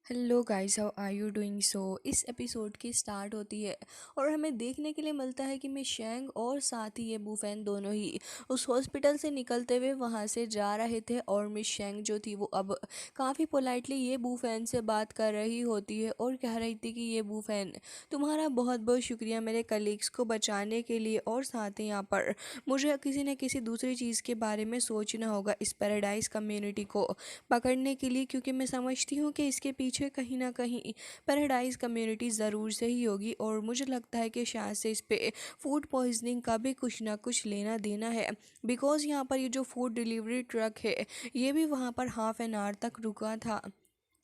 Hello guys, how are you doing. इस episode की start होती है और हमें देखने के लिए मिलता है कि मिस शेंग और साथ ही ये बूफेन दोनों ही उस हॉस्पिटल से निकलते हुए वहाँ से जा रहे थे। और मिस शेंग जो थी वो अब काफ़ी पोलाइटली ये बूफेन से बात कर रही होती है और कह रही थी कि ये बूफेन, तुम्हारा बहुत बहुत शुक्रिया मेरे कलीग्स को बचाने के लिए, और साथ ही यहाँ पर मुझे किसी न किसी दूसरी चीज़ के बारे में सोचना होगा इस पैराडाइज कम्युनिटी को पकड़ने के लिए, क्योंकि मैं समझती हूँ कि इसके पीछे कहीं ना कहीं पैराडाइज कम्युनिटी ज़रूर से ही होगी। और मुझे लगता है कि शायद से इस पे फूड पॉइजनिंग का भी कुछ ना कुछ लेना देना है, बिकॉज़ यहाँ पर ये जो फूड डिलीवरी ट्रक है ये भी वहाँ पर हाफ एन आवर तक रुका था।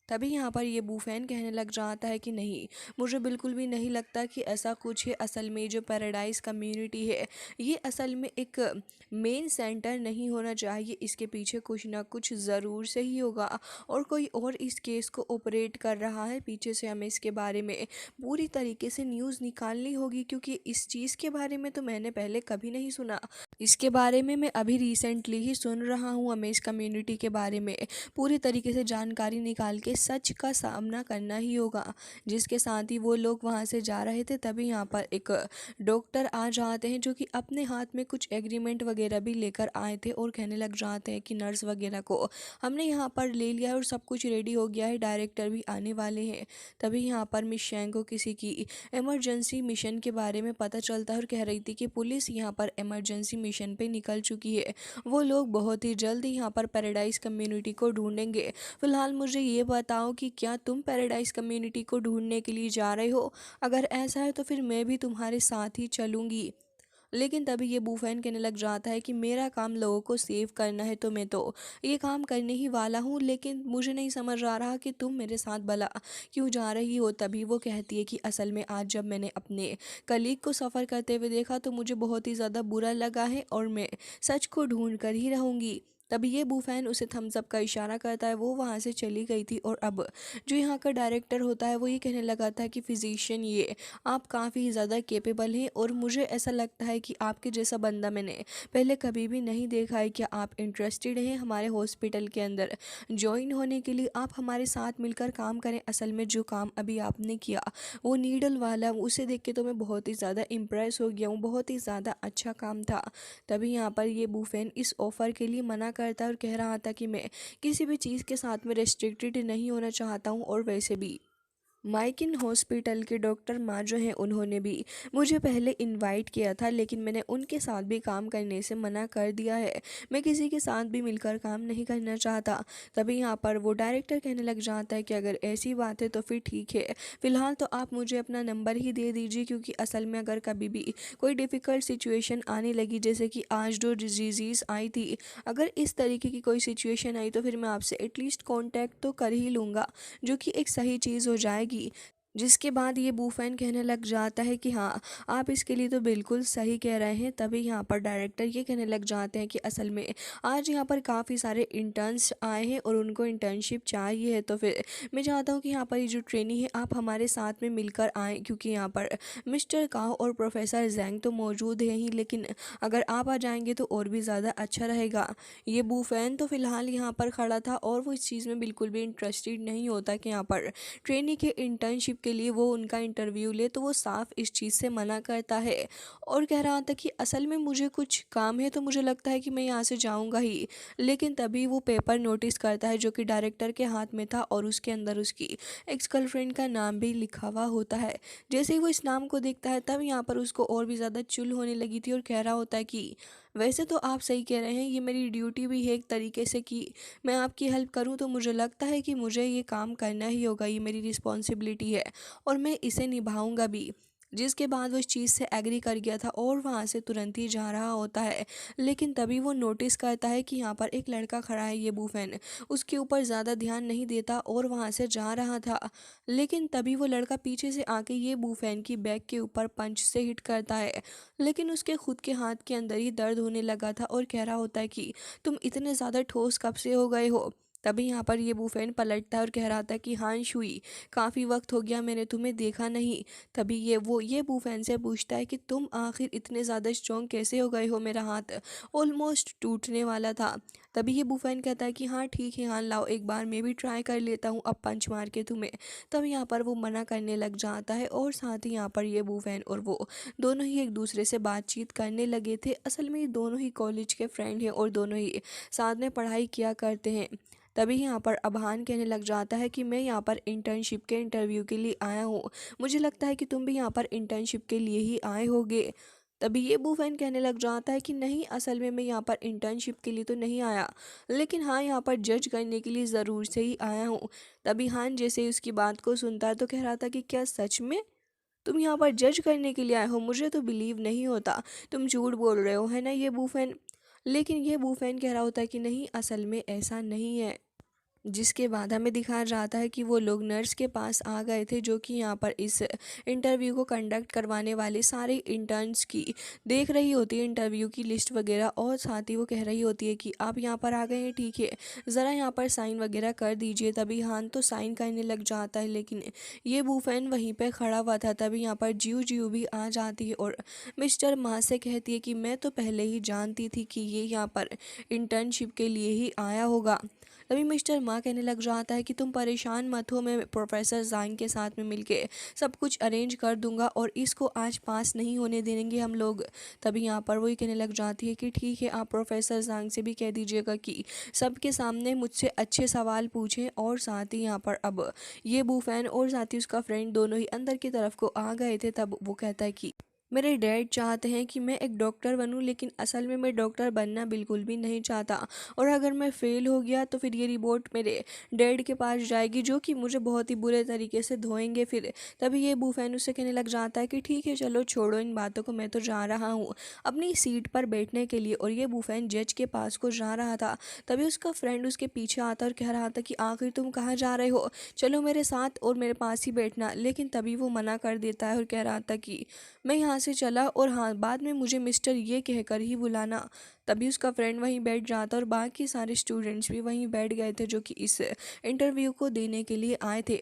तभी यहाँ पर ये बूफैन कहने लग जाता है कि नहीं, मुझे बिल्कुल भी नहीं लगता कि ऐसा कुछ है। असल में जो पैराडाइज कम्युनिटी है ये असल में एक मेन सेंटर नहीं होना चाहिए, इसके पीछे कुछ ना कुछ ज़रूर से ही होगा और कोई और इस केस को ऑपरेट कर रहा है पीछे से। हमें इसके बारे में पूरी तरीके से न्यूज़ निकालनी होगी, क्योंकि इस चीज़ के बारे में तो मैंने पहले कभी नहीं सुना। इसके बारे में मैं अभी रिसेंटली ही सुन रहा हूँ। हमें इस कम्युनिटी के बारे में पूरी तरीके से जानकारी निकाल के सच का सामना करना ही होगा। जिसके साथ ही वो लोग वहाँ से जा रहे थे तभी यहाँ पर एक डॉक्टर आ जाते हैं जो कि अपने हाथ में कुछ एग्रीमेंट वगैरह भी लेकर आए थे और कहने लग जाते हैं कि नर्स वगैरह को हमने यहाँ पर ले लिया है और सब कुछ रेडी हो गया है, डायरेक्टर भी आने वाले हैं। तभी यहाँ पर मिस शेंग को किसी की इमरजेंसी मिशन के बारे में पता चलता है और कह रही थी कि पुलिस यहाँ पर इमरजेंसी मिशन पे निकल चुकी है। वो लोग बहुत ही जल्द यहाँ पर पैराडाइज कम्युनिटी को ढूंढेंगे। फिलहाल मुझे ये बताओ कि क्या तुम पैराडाइज कम्युनिटी को ढूंढने के लिए जा रहे हो? अगर ऐसा है तो फिर मैं भी तुम्हारे साथ ही चलूँगी। लेकिन तभी ये बूफैन कहने लग जाता है कि मेरा काम लोगों को सेव करना है, तो मैं तो ये काम करने ही वाला हूँ, लेकिन मुझे नहीं समझ आ रहा कि तुम मेरे साथ भला क्यों जा रही हो। तभी वो कहती है कि असल में आज जब मैंने अपने कलीग को सफ़र करते हुए देखा तो मुझे बहुत ही ज़्यादा बुरा लगा है और मैं सच को ढूंढ कर ही रहूँगी। तभी ये बूफैन उसे थम्स अप का इशारा करता है। वो वहाँ से चली गई थी और अब जो यहाँ का डायरेक्टर होता है वो ये कहने लगा था कि फिजिशियन, ये आप काफ़ी ज़्यादा केपेबल हैं और मुझे ऐसा लगता है कि आपके जैसा बंदा मैंने पहले कभी भी नहीं देखा है। क्या आप इंटरेस्टेड हैं हमारे हॉस्पिटल के अंदर ज्वाइन होने के लिए? आप हमारे साथ मिलकर काम करें। असल में जो काम अभी आपने किया वो नीडल वाला, उसे देख के तो मैं बहुत ही ज़्यादा इम्प्रेस हो गया हूँ, बहुत ही ज़्यादा अच्छा काम था। तभी यहाँ पर ये बूफेन इस ऑफ़र के लिए मना करता है और कह रहा था कि मैं किसी भी चीज़ के साथ में रेस्ट्रिक्टेड नहीं होना चाहता हूँ। और वैसे भी माइकिन हॉस्पिटल के डॉक्टर माँ जो हैं उन्होंने भी मुझे पहले इनवाइट किया था, लेकिन मैंने उनके साथ भी काम करने से मना कर दिया है। मैं किसी के साथ भी मिलकर काम नहीं करना चाहता। तभी यहाँ पर वो डायरेक्टर कहने लग जाता है कि अगर ऐसी बात है तो फिर ठीक है, फ़िलहाल तो आप मुझे अपना नंबर ही दे दीजिए, क्योंकि असल में अगर कभी भी कोई डिफ़िकल्ट सिचुएशन आने लगी, जैसे कि आज जो डिजीज़ आई थी, अगर इस तरीके की कोई सिचुएशन आई तो फिर मैं आपसे एटलीस्ट कांटेक्ट तो कर ही लूँगा, जो कि एक सही चीज़ हो जाएगी। जिसके बाद ये बूफैन कहने लग जाता है कि हाँ, आप इसके लिए तो बिल्कुल सही कह रहे हैं। तभी यहाँ पर डायरेक्टर ये कहने लग जाते हैं कि असल में आज यहाँ पर काफ़ी सारे इंटर्न्स आए हैं और उनको इंटर्नशिप चाहिए है, तो फिर मैं चाहता हूँ कि यहाँ पर ये जो ट्रेनिंग है आप हमारे साथ में मिलकर आएँ, क्योंकि यहाँ पर मिस्टर काओ और प्रोफेसर जैंग तो मौजूद हैं ही, लेकिन अगर आप आ जाएंगे तो और भी ज़्यादा अच्छा रहेगा। ये बूफैन तो फ़िलहाल यहाँ पर खड़ा था और वो इस चीज़ में बिल्कुल भी इंटरेस्टेड नहीं होता कि यहाँ पर ट्रेनी के इंटर्नशिप के लिए वो उनका इंटरव्यू ले, तो वो साफ इस चीज़ से मना करता है और कह रहा था कि असल में मुझे कुछ काम है तो मुझे लगता है कि मैं यहाँ से जाऊँगा ही। लेकिन तभी वो पेपर नोटिस करता है जो कि डायरेक्टर के हाथ में था और उसके अंदर उसकी एक्स गर्लफ्रेंड का नाम भी लिखा हुआ होता है। जैसे ही वो इस नाम को देखता है तब यहाँ पर उसको और भी ज़्यादा चुल होने लगी थी और कह रहा होता है कि वैसे तो आप सही कह रहे हैं, ये मेरी ड्यूटी भी है एक तरीके से कि मैं आपकी हेल्प करूं, तो मुझे लगता है कि मुझे ये काम करना ही होगा, ये मेरी रिस्पॉन्सिबिलिटी है और मैं इसे निभाऊंगा भी। जिसके बाद वो इस चीज़ से एग्री कर गया था और वहाँ से तुरंत ही जा रहा होता है। लेकिन तभी वो नोटिस करता है कि यहाँ पर एक लड़का खड़ा है, ये बूफेन उसके ऊपर ज़्यादा ध्यान नहीं देता और वहाँ से जा रहा था। लेकिन तभी वो लड़का पीछे से आके ये बूफेन की बैक के ऊपर पंच से हिट करता है, लेकिन उसके खुद के हाथ के अंदर ही दर्द होने लगा था और कह रहा होता है कि तुम इतने ज़्यादा ठोस कब से हो गए हो। तभी यहाँ पर ये बूफेन पलटता है और कह रहा था कि हाँ शुई, काफ़ी वक्त हो गया मैंने तुम्हें देखा नहीं। तभी ये बूफेन से पूछता है कि तुम आखिर इतने ज़्यादा स्ट्रॉन्ग कैसे हो गए हो? मेरा हाथ ऑलमोस्ट टूटने वाला था, तभी ये बुफैन कहता है कि हाँ ठीक है, हाँ लाओ एक बार मैं भी ट्राई कर लेता हूँ अब पंच मार के तुम्हें। तब यहाँ पर वो मना करने लग जाता है और साथ ही यहाँ पर ये बुफैन और वो दोनों ही एक दूसरे से बातचीत करने लगे थे। असल में ये दोनों ही कॉलेज के फ्रेंड हैं और दोनों ही साथ में पढ़ाई किया करते हैं। तभी यहाँ पर अबहान कहने लग जाता है कि मैं यहाँ पर इंटर्नशिप के इंटरव्यू के लिए आया हूँ, मुझे लगता है कि तुम भी यहाँ पर इंटर्नशिप के लिए ही आए होगे। तभी ये बुफैन कहने लग जाता है कि नहीं, असल में मैं यहाँ पर इंटर्नशिप के लिए तो नहीं आया, लेकिन हाँ यहाँ पर जज करने के लिए ज़रूर से ही आया हूँ। तभी हान जैसे ही उसकी बात को सुनता है तो कह रहा था कि क्या सच में तुम यहाँ पर जज करने के लिए आए हो? मुझे तो बिलीव नहीं होता, तुम झूठ बोल रहे हो है ना ये बुफैन। लेकिन ये बुफैन कह रहा होता है कि नहीं, असल में ऐसा नहीं है। जिसके बाद हमें दिखाया जाता है कि वो लोग नर्स के पास आ गए थे जो कि यहाँ पर इस इंटरव्यू को कंडक्ट करवाने वाले सारे इंटर्न्स की देख रही होती है, इंटरव्यू की लिस्ट वगैरह, और साथ ही वो कह रही होती है कि आप यहाँ पर आ गए हैं, ठीक है ज़रा यहाँ पर साइन वगैरह कर दीजिए। तभी हान तो साइन करने लग जाता है, लेकिन ये बुफैन वहीं पर खड़ा हुआ था। तभी यहाँ पर जीव जीव भी आ जाती है और मिस्टर मा से कहती है कि मैं तो पहले ही जानती थी कि ये यहाँ पर इंटर्नशिप के लिए ही आया होगा। तभी मिस्टर मा कहने लग जाता है कि तुम परेशान मत हो, मैं प्रोफेसर जांग के साथ में मिलके सब कुछ अरेंज कर दूंगा और इसको आज पास नहीं होने देंगे हम लोग। तभी यहाँ पर वही कहने लग जाती है कि ठीक है, आप प्रोफेसर जांग से भी कह दीजिएगा कि सबके सामने मुझसे अच्छे सवाल पूछें। और साथ ही यहाँ पर अब ये बुफैन और साथ ही उसका फ्रेंड दोनों ही अंदर की तरफ को आ गए थे। तब वो कहता है कि मेरे डैड चाहते हैं कि मैं एक डॉक्टर बनूं, लेकिन असल में मैं डॉक्टर बनना बिल्कुल भी नहीं चाहता, और अगर मैं फ़ेल हो गया तो फिर ये रिपोर्ट मेरे डैड के पास जाएगी जो कि मुझे बहुत ही बुरे तरीके से धोएंगे फिर। तभी ये बुफैन उससे कहने लग जाता है कि ठीक है चलो छोड़ो इन बातों को, मैं तो जा रहा हूँ अपनी सीट पर बैठने के लिए। और ये बुफैन जज के पास को जा रहा था। तभी उसका फ्रेंड उसके पीछे आता और कह रहा था कि आखिर तुम कहाँ जा रहे हो, चलो मेरे साथ और मेरे पास ही बैठना। लेकिन तभी वो मना कर देता है और कह रहा था कि मैं यहाँ से चला, और हाँ बाद में मुझे मिस्टर ये कहकर ही बुलाना। तभी उसका फ्रेंड वहीं बैठ जाता और बाकी सारे स्टूडेंट्स भी वहीं बैठ गए थे जो कि इस इंटरव्यू को देने के लिए आए थे।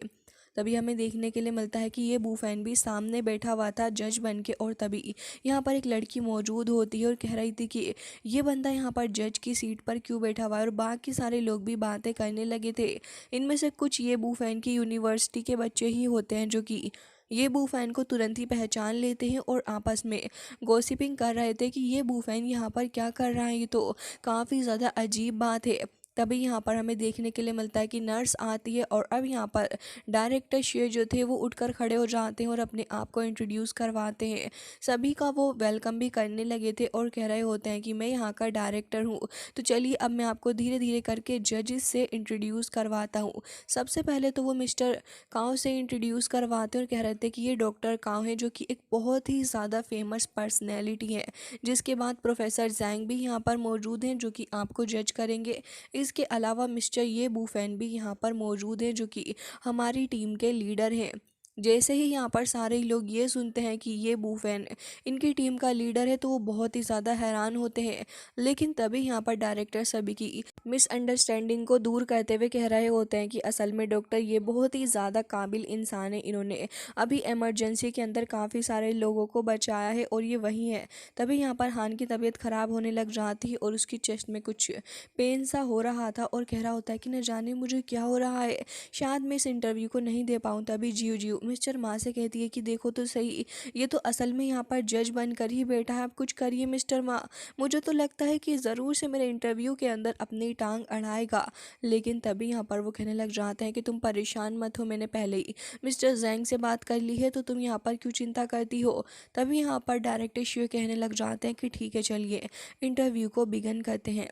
तभी हमें देखने के लिए मिलता है कि ये बुफैन भी सामने बैठा हुआ था जज बन के, और तभी यहाँ पर एक लड़की मौजूद होती है और कह रही थी कि ये बंदा यहाँ पर जज की सीट पर क्यों बैठा हुआ है। और बाकी सारे लोग भी बातें करने लगे थे। इनमें से कुछ ये बुफैन की यूनिवर्सिटी के बच्चे ही होते हैं जो कि ये बूफैन को तुरंत ही पहचान लेते हैं और आपस में गॉसिपिंग कर रहे थे कि ये बूफैन यहाँ पर क्या कर रहा है, ये तो काफ़ी ज़्यादा अजीब बात है। तभी यहाँ पर हमें देखने के लिए मिलता है कि नर्स आती है और अब यहाँ पर डायरेक्टर शेर जो थे वो उठकर खड़े हो जाते हैं और अपने आप को इंट्रोड्यूस करवाते हैं। सभी का वो वेलकम भी करने लगे थे और कह रहे होते हैं कि मैं यहाँ का डायरेक्टर हूँ, तो चलिए अब मैं आपको धीरे धीरे करके जजेस से इंट्रोड्यूस करवाता हूँ। सबसे पहले तो वो मिस्टर काव से इंट्रोड्यूस करवाते हैं और कह रहे थे कि ये डॉक्टर काव है जो कि एक बहुत ही ज़्यादा फेमस पर्सनैलिटी है। जिसके बाद प्रोफेसर जैंग भी यहाँ पर मौजूद हैं जो कि आपको जज करेंगे। इसके अलावा मिस्टर ये बूफैन भी यहाँ पर मौजूद हैं जो कि हमारी टीम के लीडर हैं। जैसे ही यहाँ पर सारे लोग ये सुनते हैं कि ये बूफैन इनकी टीम का लीडर है तो वो बहुत ही ज़्यादा हैरान होते हैं। लेकिन तभी यहाँ पर डायरेक्टर सभी की मिसअंडरस्टैंडिंग को दूर करते हुए कह रहे होते हैं कि असल में डॉक्टर ये बहुत ही ज़्यादा काबिल इंसान है, इन्होंने अभी इमरजेंसी के अंदर काफ़ी सारे लोगों को बचाया है और ये वही है। तभी यहाँ पर हान की तबीयत ख़राब होने लग जाती है और उसकी चेस्ट में कुछ पेन सा हो रहा था और कह रहा होता है कि न जाने मुझे क्या हो रहा है, शायद मैं इस इंटरव्यू को नहीं दे पाऊँ। तभी जीव जीव मिस्टर माँ से कहती है कि देखो तो सही, ये तो असल में यहाँ पर जज बनकर ही बैठा है, आप कुछ करिए मिस्टर माँ, मुझे तो लगता है कि ज़रूर से मेरे इंटरव्यू के अंदर अपनी टांग अड़ाएगा। लेकिन तभी यहाँ पर वो कहने लग जाते हैं कि तुम परेशान मत हो, मैंने पहले ही मिस्टर जैंग से बात कर ली है, तो तुम यहाँ पर क्यों चिंता करती हो। तभी यहाँ पर डायरेक्टर शिव कहने लग जाते हैं कि ठीक है चलिए इंटरव्यू को बिगन करते हैं।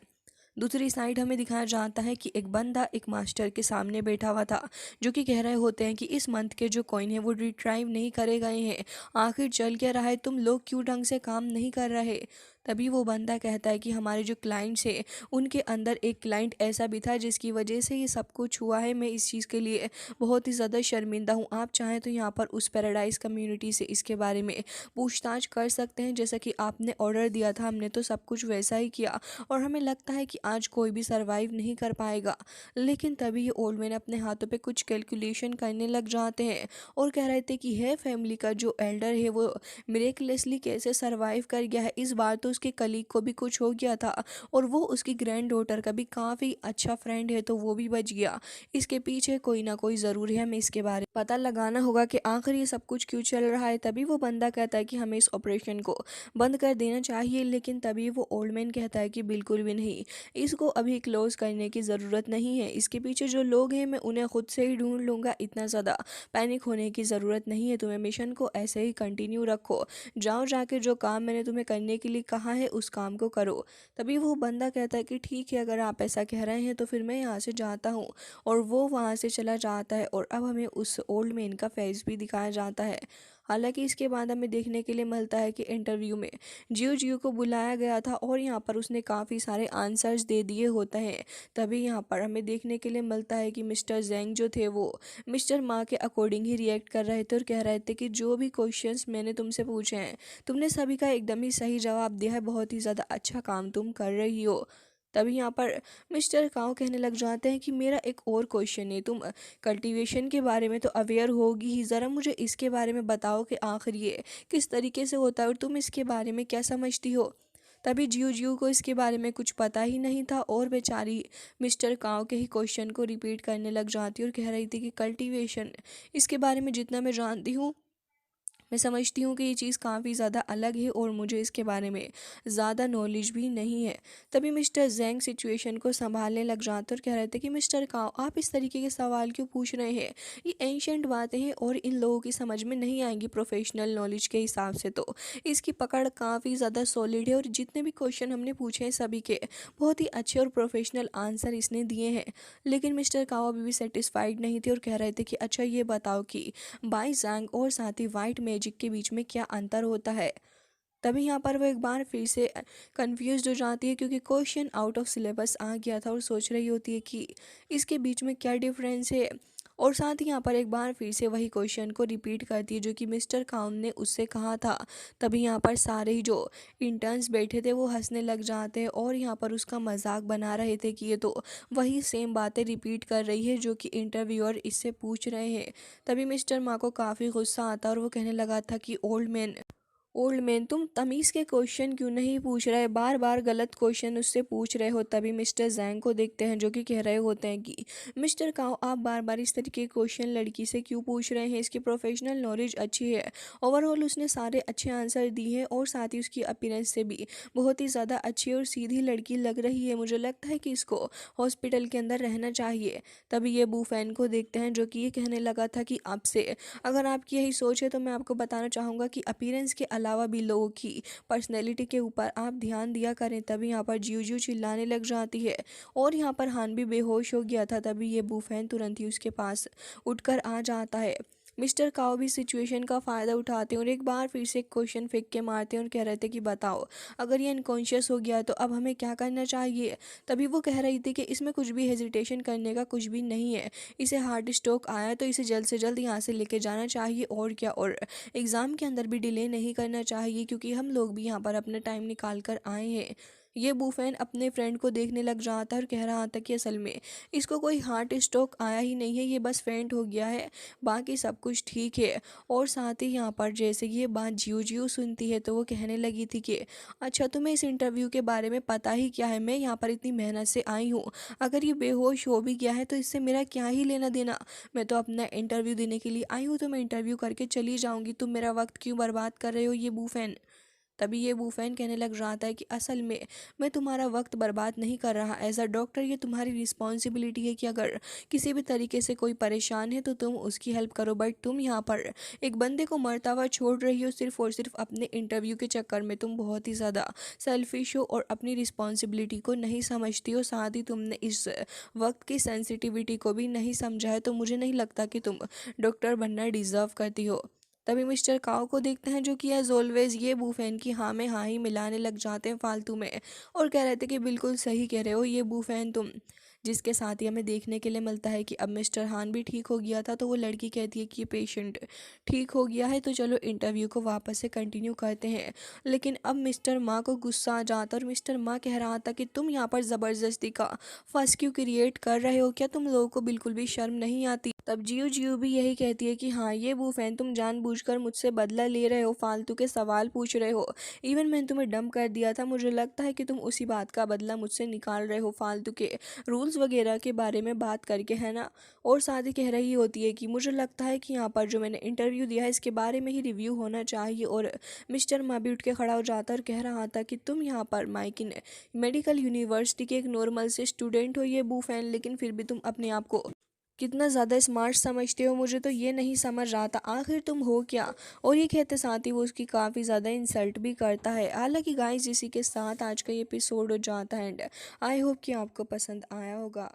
दूसरी साइड हमें दिखाया जाता है कि एक बंदा एक मास्टर के सामने बैठा हुआ था जो कि कह रहे होते हैं कि इस मंथ के जो कॉइन है वो रिट्राइव नहीं करे गए हैं, आखिर चल क्या रहा है, तुम लोग क्यों ढंग से काम नहीं कर रहे। तभी वो बंदा कहता है कि हमारे जो क्लाइंट्स हैं उनके अंदर एक क्लाइंट ऐसा भी था जिसकी वजह से ये सब कुछ हुआ है, मैं इस चीज़ के लिए बहुत ही ज़्यादा शर्मिंदा हूँ। आप चाहें तो यहाँ पर उस पैराडाइज कम्युनिटी से इसके बारे में पूछताछ कर सकते हैं, जैसा कि आपने ऑर्डर दिया था हमने तो सब कुछ वैसा ही किया और हमें लगता है कि आज कोई भी सरवाइव नहीं कर पाएगा। लेकिन तभी ये ओल्ड मैन अपने हाथों पे कुछ कैलकुलेशन करने लग जाते हैं और कह रहे थे कि है फैमिली का जो एल्डर है वो मिरेकलेसली कैसे सरवाइव कर गया है, इस बार तो उसके कलीग को भी कुछ हो गया था और वो उसकी ग्रैंड डॉटर का भी काफ़ी अच्छा फ्रेंड है, तो वो भी बच गया। इसके पीछे कोई ना कोई ज़रूर है, हमें इसके बारे में पता लगाना होगा कि आखिर ये सब कुछ क्यों चल रहा है। तभी वो बंदा कहता है कि हमें इस ऑपरेशन को बंद कर देना चाहिए, लेकिन तभी वो ओल्ड मैन कहता है कि बिल्कुल भी नहीं, इसको अभी क्लोज करने की ज़रूरत नहीं है। इसके पीछे जो लोग हैं मैं उन्हें खुद से ही ढूंढ लूँगा, इतना ज़्यादा पैनिक होने की ज़रूरत नहीं है। तुम्हें मिशन को ऐसे ही कंटिन्यू रखो, जाओ जाके जो काम मैंने तुम्हें करने के लिए कहा है उस काम को करो। तभी वो बंदा कहता है कि ठीक है, अगर आप ऐसा कह रहे हैं तो फिर मैं यहाँ से जाता हूँ। और वो वहाँ से चला जाता है और अब हमें उस ओल्ड मैन का फेस भी दिखाया जाता है। हालांकि इसके बाद हमें देखने के लिए मिलता है कि इंटरव्यू में जियो जियो को बुलाया गया था और यहाँ पर उसने काफ़ी सारे आंसर्स दे दिए होते हैं। तभी यहाँ पर हमें देखने के लिए मिलता है कि मिस्टर जेंग जो थे वो मिस्टर मा के अकॉर्डिंग ही रिएक्ट कर रहे थे और कह रहे थे कि जो भी क्वेश्चंस मैंने तुमसे पूछे हैं तुमने सभी का एकदम ही सही जवाब दिया है, बहुत ही ज़्यादा अच्छा काम तुम कर रही हो। तभी यहाँ पर मिस्टर काव कहने लग जाते हैं कि मेरा एक और क्वेश्चन है, तुम कल्टीवेशन के बारे में तो अवेयर होगी ही, ज़रा मुझे इसके बारे में बताओ कि आखिर ये किस तरीके से होता है और तुम इसके बारे में क्या समझती हो। तभी जियो जियो को इसके बारे में कुछ पता ही नहीं था और बेचारी मिस्टर काव के ही क्वेश्चन को रिपीट करने लग जाती और कह रही थी कि कल्टीवेशन, इसके बारे में जितना मैं जानती हूँ मैं समझती हूँ कि ये चीज़ काफ़ी ज़्यादा अलग है और मुझे इसके बारे में ज़्यादा नॉलेज भी नहीं है। तभी मिस्टर जेंग सिचुएशन को संभालने लग जाते और कह रहे थे कि मिस्टर काओ, आप इस तरीके के सवाल क्यों पूछ रहे हैं, ये एंशंट बातें हैं और इन लोगों की समझ में नहीं आएंगी प्रोफेशनल नॉलेज के हिसाब से। तो इसकी पकड़ काफ़ी ज़्यादा सॉलिड है और जितने भी क्वेश्चन हमने पूछे हैं सभी के बहुत ही अच्छे और प्रोफेशनल आंसर इसने दिए हैं। लेकिन मिस्टर काओ अभी भी सेटिस्फाइड नहीं थे और कह रहे थे कि अच्छा ये बताओ कि बाई जैंग और साथ ही वाइट मैजिक के बीच में क्या अंतर होता है। तभी यहाँ पर वो एक बार फिर से कंफ्यूज हो जाती है क्योंकि क्वेश्चन आउट ऑफ सिलेबस आ गया था और सोच रही होती है कि इसके बीच में क्या डिफरेंस है। और साथ ही यहाँ पर एक बार फिर से वही क्वेश्चन को रिपीट करती है जो कि मिस्टर काउन ने उससे कहा था। तभी यहाँ पर सारे ही जो इंटर्न्स बैठे थे वो हंसने लग जाते हैं और यहाँ पर उसका मजाक बना रहे थे कि ये तो वही सेम बातें रिपीट कर रही है जो कि इंटरव्यूअर इससे पूछ रहे हैं। तभी मिस्टर मा को काफ़ी गुस्सा आता और वो कहने लगा था कि ओल्ड मैन तुम तमीज़ के क्वेश्चन क्यों नहीं पूछ रहे, बार बार गलत क्वेश्चन उससे पूछ रहे हो। तभी मिस्टर जैंग को देखते हैं जो कि कह रहे होते हैं कि मिस्टर काओ, आप बार बार इस तरीके के क्वेश्चन लड़की से क्यों पूछ रहे हैं, इसकी प्रोफेशनल नॉलेज अच्छी है, ओवरऑल उसने सारे अच्छे आंसर दिए हैं और साथ ही उसकी अपीयरेंस से भी बहुत ही ज़्यादा अच्छी और सीधी लड़की लग रही है, मुझे लगता है कि इसको हॉस्पिटल के अंदर रहना चाहिए। तभी ये बूफैन को देखते हैं जो कि ये कहने लगा था कि आपसे अगर आपकी यही सोच है तो मैं आपको बताना चाहूँगा कि अपीयरेंस के अलावा भी लोगों की पर्सनैलिटी के ऊपर आप ध्यान दिया करें। तभी यहाँ पर जियो जियो चिल्लाने लग जाती है और यहाँ पर हान भी बेहोश हो गया था। तभी ये बूफैन तुरंत ही उसके पास उठकर आ जाता है। मिस्टर काओ भी सिचुएशन का फ़ायदा उठाते हैं और एक बार फिर से क्वेश्चन फेंक के मारते हैं और कह रहे थे कि बताओ, अगर ये अनकॉन्शियस हो गया तो अब हमें क्या करना चाहिए। तभी वो कह रही थी कि इसमें कुछ भी हेजिटेशन करने का कुछ भी नहीं है, इसे हार्ट स्ट्रोक आया तो इसे जल्द से जल्द यहाँ से लेके जाना चाहिए और क्या, और एग्ज़ाम के अंदर भी डिले नहीं करना चाहिए क्योंकि हम लोग भी यहाँ पर अपना टाइम निकाल कर आए हैं। ये बूफैन अपने फ्रेंड को देखने लग जाता है और कह रहा था कि असल में इसको कोई हार्ट स्ट्रोक आया ही नहीं है, ये बस फेंट हो गया है, बाकी सब कुछ ठीक है। और साथ ही यहाँ पर जैसे ये बात जियो जियो सुनती है तो वो कहने लगी थी कि अच्छा, तुम्हें इस इंटरव्यू के बारे में पता ही क्या है, मैं यहाँ पर इतनी मेहनत से आई हूँ, अगर ये बेहोश हो भी गया है तो इससे मेरा क्या ही लेना देना, मैं तो अपना इंटरव्यू देने के लिए आई हूँ तो मैं इंटरव्यू करके चली जाऊँगी, तुम मेरा वक्त क्यों बर्बाद कर रहे हो ये बूफैन। तभी ये बूफैन कहने लग जाता है कि असल में मैं तुम्हारा वक्त बर्बाद नहीं कर रहा, एज अ डॉक्टर ये तुम्हारी रिस्पॉन्सिबिलिटी है कि अगर किसी भी तरीके से कोई परेशान है तो तुम उसकी हेल्प करो, बट तुम यहाँ पर एक बंदे को मरता हुआ छोड़ रही हो सिर्फ और सिर्फ अपने इंटरव्यू के चक्कर में। तुम बहुत ही ज़्यादा सेल्फिश हो और अपनी रिस्पॉन्सिबिलिटी को नहीं समझती हो, साथ ही तुमने इस वक्त की सेंसिटिविटी को भी नहीं समझा है, तो मुझे नहीं लगता कि तुम डॉक्टर बनना डिज़र्व करती हो। तभी मिस्टर काओ को देखते हैं जो कि एज ऑलवेज ये बूफैन की हाँ में हाँ ही मिलाने लग जाते हैं फालतू में और कह रहे थे कि बिल्कुल सही कह रहे हो ये बूफैन तुम, जिसके साथ ही हमें देखने के लिए मिलता है कि अब मिस्टर हान भी ठीक हो गया था। तो वो लड़की कहती है कि ये पेशेंट ठीक हो गया है, तो चलो इंटरव्यू को वापस से कंटिन्यू करते हैं। लेकिन अब मिस्टर माँ को गुस्सा आ जाता और मिस्टर माँ कह रहा था कि तुम यहाँ पर ज़बरदस्ती का फंस क्यों क्रिएट कर रहे हो, क्या तुम लोगों को बिल्कुल भी शर्म नहीं आती। तब जियो जियो भी यही कहती है कि हाँ ये बूफैन, तुम जानबूझकर मुझसे बदला ले रहे हो, फालतू के सवाल पूछ रहे हो। इवन मैंने तुम्हें डंप कर दिया था, मुझे लगता है कि तुम उसी बात का बदला मुझसे निकाल रहे हो, फालतू के रूल्स वगैरह के बारे में बात करके, है ना। और साथ ही कह रही होती है कि मुझे लगता है कि यहाँ पर जो मैंने इंटरव्यू दिया है इसके बारे में ही रिव्यू होना चाहिए। और मिस्टर मा भी उठ के खड़ा हो जाता और कह रहा था कि तुम यहाँ पर माइकिन मेडिकल यूनिवर्सिटी के एक नॉर्मल से स्टूडेंट हो ये बूफैन, लेकिन फिर भी तुम अपने आप को कितना ज़्यादा स्मार्ट समझते हो, मुझे तो ये नहीं समझ रहा था आखिर तुम हो क्या। और ये कहते साथ ही वो उसकी काफ़ी ज़्यादा इंसल्ट भी करता है। हालांकि गाइस इसी के साथ आज का ये एपिसोड हो जाता है एंड आई होप कि आपको पसंद आया होगा।